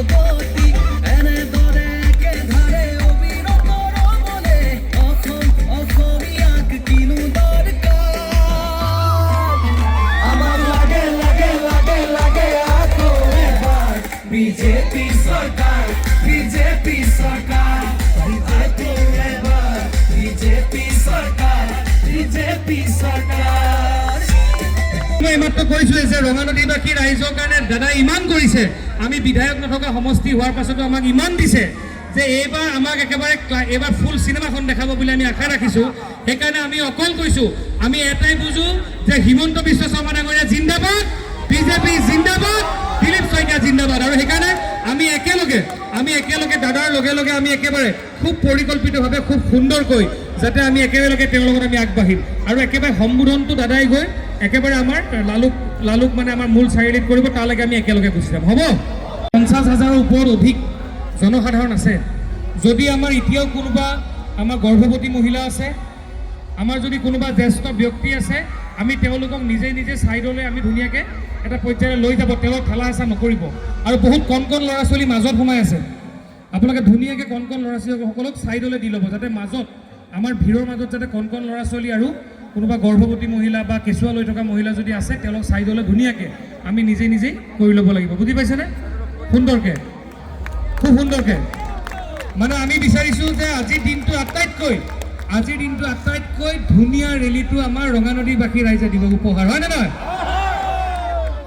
গতি এনেদৰে একেধাৰে অবিৰত ৰমণে অসমীয়াক কিনো দৰকাৰ আমাৰ লাগে লাগে লাগে লাগে আকৌ এবাৰ বিজেপি চৰকাৰ বিজেপি চৰকাৰ আকৌ এবাৰ বিজেপি চৰকাৰ বিজেপি চৰকাৰ মই এইমাত্ৰ কৈছোঁৱে যে ৰঙানদীবাসী ৰাইজৰ কাৰণে দাদাই ইমান কৰিছে আমি বিধায়ক নথকা সমষ্টি হোৱাৰ পাছতো আমাক ইমান দিছে যে এইবাৰ আমাক একেবাৰে এইবাৰ ফুল চিনেমাখন দেখাব বুলি আমি আশা ৰাখিছোঁ সেইকাৰণে আমি অকল কৈছোঁ আমি এটাই বুজোঁ যে হিমন্ত বিশ্ব শৰ্মা ডাঙৰীয়া জিন্দাবাদ বিজেপি জিন্দাবাদ দিলীপ শইকীয়া জিন্দাবাদ আৰু সেইকাৰণে আমি একেলগে দাদাৰ লগে লগে আমি একেবাৰে খুব পৰিকল্পিতভাৱে খুব সুন্দৰকৈ যাতে আমি একেলগে তেওঁৰ লগত আমি আগবাঢ়িম আৰু একেবাৰে সম্বোধনটো দাদাই গৈ একেবাৰে আমাৰ লালুক মানে আমাৰ মূল চাৰিআলিত কৰিব তালৈকে আমি একেলগে গুচি যাম হ'ব 50,000ৰ ওপৰত অধিক জনসাধাৰণ আছে যদি আমাৰ এতিয়াও কোনোবা আমাৰ গৰ্ভৱতী মহিলা আছে আমাৰ যদি কোনোবা জ্যেষ্ঠ ব্যক্তি আছে আমি তেওঁলোকক নিজে ছাইডলৈ আমি ধুনীয়াকৈ এটা পৰ্যায়লৈ লৈ যাব তেওঁলোক ঠেলা হেঁচা নকৰিব আৰু বহুত কণ ল'ৰা ছোৱালী মাজত সোমাই আছে আপোনালোকে ধুনীয়াকৈ কণ ল'ৰা ছোৱালীসকলক ছাইডলৈ দি ল'ব যাতে মাজত আমাৰ ভিৰৰ মাজত যাতে কণ ল'ৰা ছোৱালী আৰু কোনোবা গৰ্ভৱতী মহিলা বা কেঁচুৱা লৈ থকা মহিলা যদি আছে তেওঁলোক ছাইডলৈ ধুনীয়াকৈ আমি নিজেই কৰি ল'ব লাগিব বুজি পাইছেনে সুন্দৰকৈ খুব সুন্দৰকৈ মানে আমি বিচাৰিছোঁ যে আজিৰ দিনটো আটাইতকৈ ধুনীয়া ৰেলীটো আমাৰ ৰঙানদীবাসী ৰাইজে দিব উপহাৰ হয়নে নহয়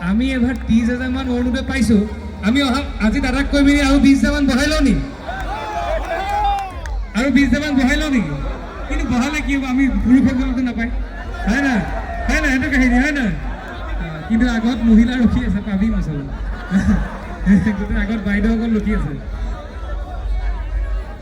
আমি এবাৰ 30,000 মান অৰুণোদয় পাইছোঁ আমি আজি দাদাক কৈ মেলি আৰু 20,000 মান বঢ়াই লওঁ নেকি আৰু 20,000 মান বঢ়াই লওঁ নেকি কিন্তু বঢ়ালে কি হ'ব আমি পুৰুষসকলতো নাপায় হয় নহয় সেইটো কাহিনী হয় নহয় কিন্তু আগত মহিলা ৰখি আছে পাবি মচলা আগত বাইদেউসকল ৰখি আছে